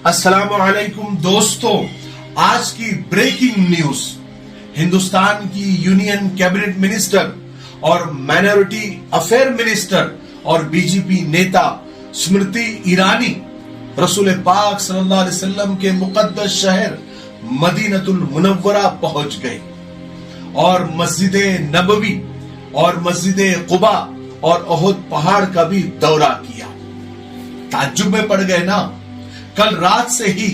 अस्सलाम वालेकुम दोस्तों, आज की ब्रेकिंग न्यूज। हिंदुस्तान की यूनियन कैबिनेट मिनिस्टर और माइनॉरिटी अफेयर मिनिस्टर और बीजेपी नेता स्मृति ईरानी रसूल पाक सल्लल्लाहु अलैहि वसल्लम के मुकद्दस शहर मदीनतुल मुनव्वरा पहुंच गए और मस्जिद नबवी और मस्जिद कुबा और ओहद पहाड़ का भी दौरा किया। ताज्जुब में पड़ गए ना। कल रात से ही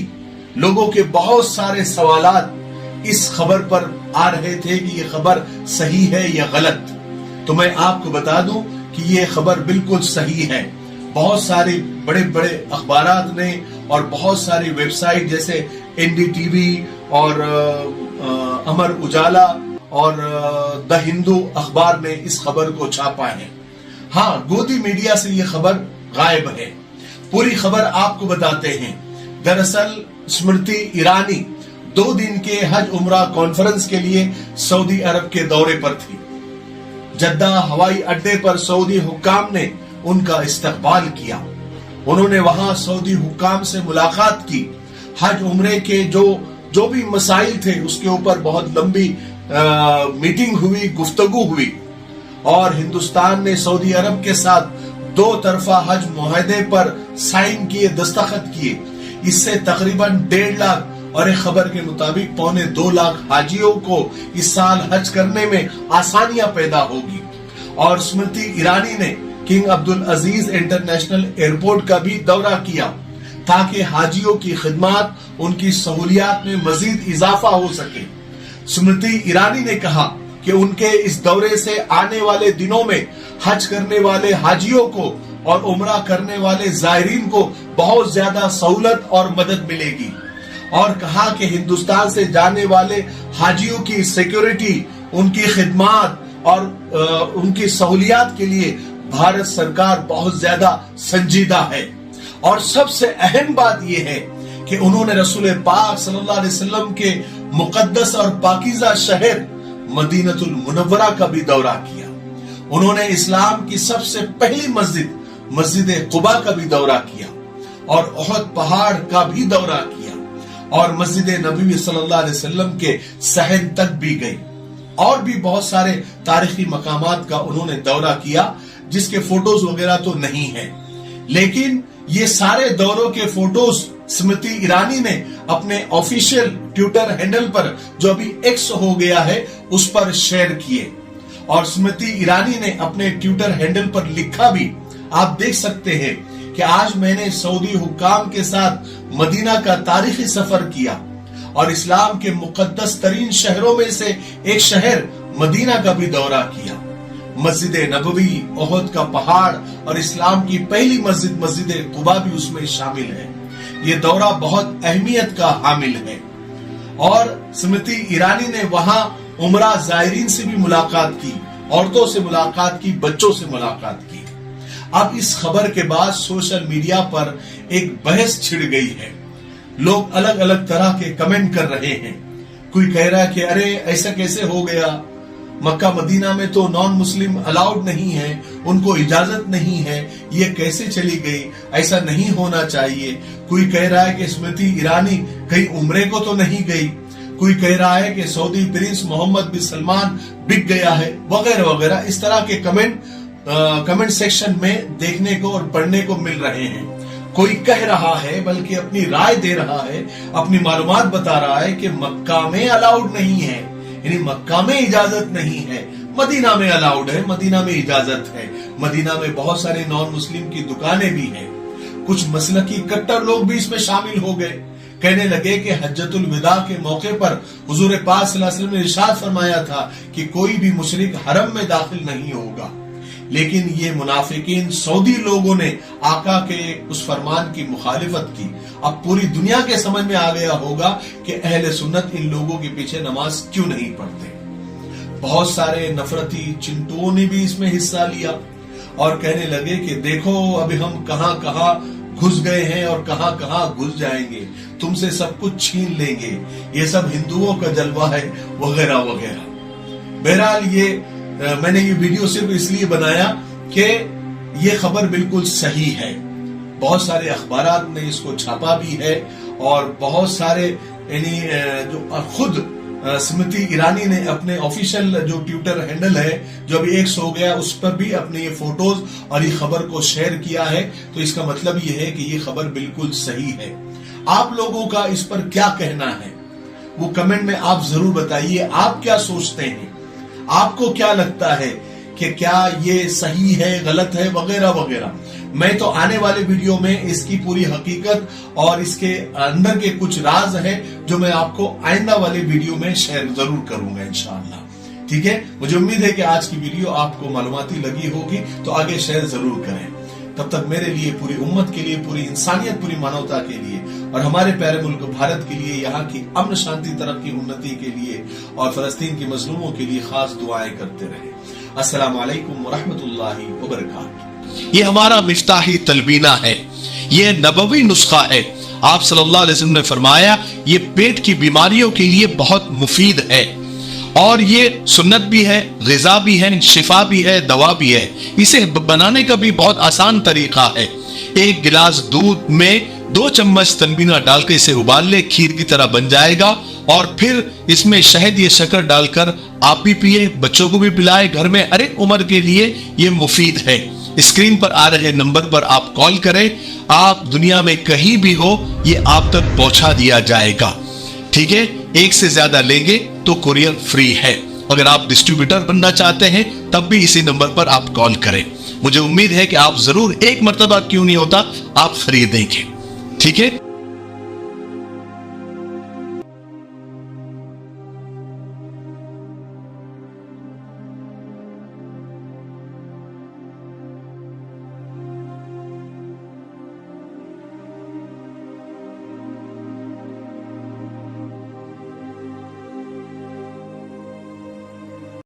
लोगों के बहुत सारे सवालात इस खबर पर आ रहे थे कि ये खबर सही है या गलत। तो मैं आपको बता दूं कि ये खबर बिल्कुल सही है। बहुत सारे बड़े बड़े अखबारात ने और बहुत सारी वेबसाइट जैसे एनडीटीवी और अमर उजाला और द हिंदू अखबार ने इस खबर को छापा है। हाँ, गोदी मीडिया से ये खबर गायब है। पूरी खबर आपको बताते हैं। दरअसल स्मृति ईरानी 2 दिन के हज उम्रा कॉन्फ्रेंस के लिए सऊदी अरब के दौरे पर थी। जद्दा हवाई अड्डे पर सऊदी हुक्काम ने उनका इस्तकबाल किया। उन्होंने वहां सऊदी हुक्काम से मुलाकात की। हज उम्रे के जो भी मसाइल थे उसके ऊपर बहुत लंबी मीटिंग हुई, गुफ्तगू हुई और हिंदुस्तान ने सऊदी अरब के साथ 2 तरफा हज मुआहदे पर साइन किए, दस्तखत किए। इससे तकरीबन 1.5 लाख और एक खबर के मुताबिक 1.25 लाख हाजियों को इस साल हज करने में आसानियां पैदा होगी। और स्मृति ईरानी ने किंग अब्दुल अजीज इंटरनेशनल एयरपोर्ट का भी दौरा किया ताकि हाजियों की खिदमत, उनकी सहूलियात में मजीद इजाफा हो सके। स्मृति ईरानी ने कहा कि उनके इस दौरे से आने वाले दिनों में हज करने वाले हाजियों को और उम्रा करने वाले जायरीन को बहुत ज्यादा सहूलत और मदद मिलेगी। और कहा कि हिंदुस्तान से जाने वाले हाजियों की सिक्योरिटी, उनकी खिदमत और उनकी सहूलियात के लिए भारत सरकार बहुत ज्यादा संजीदा है। और सबसे अहम बात यह है कि उन्होंने रसूल पाक सल्लल्लाहु अलैहि वसल्लम के मुकद्दस और पाकीज़ा शहर मदीनतुल मुनव्वरा का भी दौरा किया। उन्होंने इस्लाम की सबसे पहली मस्जिद कुबा का भी दौरा किया और ओहद पहाड़ का भी दौरा किया और मस्जिद नबवी सल्लल्लाहु अलैहि वसल्लम के सहन तक भी गए। और भी बहुत सारे तारीखी मकामात का उन्होंने दौरा किया जिसके फोटोज वगैरह तो नहीं है, लेकिन ये सारे दौरों के फोटोज स्मृति ईरानी ने अपने ऑफिशियल ट्विटर हैंडल पर, जो अभी एक्स हो गया है, उस पर शेयर किए। और स्मृति ईरानी ने अपने ट्विटर हैंडल पर लिखा भी, आप देख सकते हैं कि आज मैंने सऊदी हुक्काम के साथ मदीना का तारीखी सफर किया और इस्लाम के मुकद्दस तरीन शहरों में से एक शहर मदीना का भी दौरा किया। मस्जिद नबवी, ओहद का पहाड़ और इस्लाम की पहली मस्जिद कुबा भी उसमें शामिल है। ये दौरा बहुत अहमियत का हामिल है। और स्मृति ईरानी ने वहां उमरा जायरीन से भी मुलाकात की, औरतों से मुलाकात की, बच्चों से मुलाकात की। अब इस खबर के बाद सोशल मीडिया पर एक बहस छिड़ गई है। लोग अलग अलग तरह के कमेंट कर रहे हैं। कोई कह रहा है कि अरे ऐसा कैसे हो गया, मक्का मदीना में तो नॉन मुस्लिम अलाउड नहीं है, उनको इजाजत नहीं है, ये कैसे चली गई, ऐसा नहीं होना चाहिए। कोई कह रहा है कि स्मृति ईरानी कहीं उम्रे को तो नहीं गई। कोई कह रहा है कि सऊदी प्रिंस मोहम्मद बिन सलमान बिक गया है, वगैरह वगैरह। इस तरह के कमेंट सेक्शन में देखने को और पढ़ने को मिल रहे हैं। कोई कह रहा है, बल्कि अपनी राय दे रहा है, अपनी मालूमात बता रहा है कि मक्का में अलाउड नहीं है, यानी मक्का में इजाजत नहीं है, मदीना में अलाउड है, मदीना में इजाजत है। मदीना में बहुत सारे नॉन मुस्लिम की दुकानें भी हैं। कुछ मसलकी कट्टर लोग भी इसमें शामिल हो गए। कहने लगे कि हज्जतुल विदा के मौके पर हुजूर पाक सल्लल्लाहु अलैहि वसल्लम ने इरशाद फरमाया था कि कोई भी मुशरिक हरम में दाखिल नहीं होगा। लेकिन ये मुनाफिकीन सऊदी लोगों ने आका के उस फरमान की मुखालिफत की। अब पूरी दुनिया के समझ में आ गया होगा कि अहले सुन्नत इन लोगों के पीछे नमाज क्यों नहीं पढ़ते। बहुत सारे नफरती चिंटुओं ने भी इसमें हिस्सा लिया और कहने लगे कि देखो अभी हम कहां कहां घुस गए हैं और कहां कहां घुस जाएंगे, तुमसे सब कुछ छीन लेंगे, ये सब हिंदुओं का जलवा है, वगैरह वगैरह। बहरहाल मैंने ये वीडियो सिर्फ इसलिए बनाया कि ये खबर बिल्कुल सही है। بہت سارے اخبارات نے اس کو چھاپا بھی ہے اور بہت سارے یعنی جو خود اسمرتی ایرانی نے اپنے آفیشیل جو ٹویٹر ہینڈل ہے جو ابھی ایکس ہو گیا اس پر بھی اپنے یہ فوٹوز اور یہ خبر کو شیئر کیا ہے. تو اس کا مطلب یہ ہے کہ یہ خبر بالکل صحیح ہے. آپ لوگوں کا اس پر کیا کہنا ہے وہ کمنٹ میں آپ ضرور بتائیے. آپ کیا سوچتے ہیں, آپ کو کیا لگتا ہے کہ کیا یہ صحیح ہے, غلط ہے, وغیرہ وغیرہ. میں تو آنے والے ویڈیو میں اس کی پوری حقیقت اور اس کے اندر کے کچھ راز ہے جو میں آپ کو آئندہ والے ویڈیو میں شیئر ضرور کروں گا انشاءاللہ. ٹھیک ہے, مجھے امید ہے کہ آج کی ویڈیو آپ کو معلوماتی لگی ہوگی, تو آگے شیئر ضرور کریں. تب تک میرے لیے, پوری امت کے لیے, پوری انسانیت, پوری مانوتا کے لیے اور ہمارے پیارے ملک بھارت کے لیے, یہاں کی امن شانتی ترقی انتی کے لیے اور فلسطین کے مظلوموں کے لیے خاص دعائیں کرتے رہیں. السلام علیکم ورحمۃ اللہ وبرکاتہ. یہ ہمارا مفتاحی تلبینہ ہے, یہ نبوی نسخہ ہے. آپ صلی اللہ علیہ وسلم نے فرمایا یہ پیٹ کی بیماریوں کے لیے بہت مفید ہے اور یہ سنت بھی ہے, غذا بھی ہے, شفا بھی ہے, دوا بھی ہے. اسے بنانے کا بھی بہت آسان طریقہ ہے. ایک گلاس دودھ میں 2 چمچ تلبینہ ڈال کے اسے ابال لے, کھیر کی طرح بن جائے گا. اور پھر اس میں شہد یا شکر ڈال کر آپ بھی پیئے, بچوں کو بھی پلائے, گھر میں ہر ایک عمر کے لیے یہ مفید ہے. اسکرین پر آ رہے نمبر پر آپ کال کریں, آپ دنیا میں کہیں بھی ہو یہ آپ تک پہنچا دیا جائے گا. ٹھیک ہے, ایک سے زیادہ لیں گے تو کوریئر فری ہے. اگر آپ ڈسٹریبیوٹر بننا چاہتے ہیں تب بھی اسی نمبر پر آپ کال کریں. مجھے امید ہے کہ آپ ضرور ایک مرتبہ کیوں نہیں ہوتا آپ خریدیں گے. ٹھیک ہے.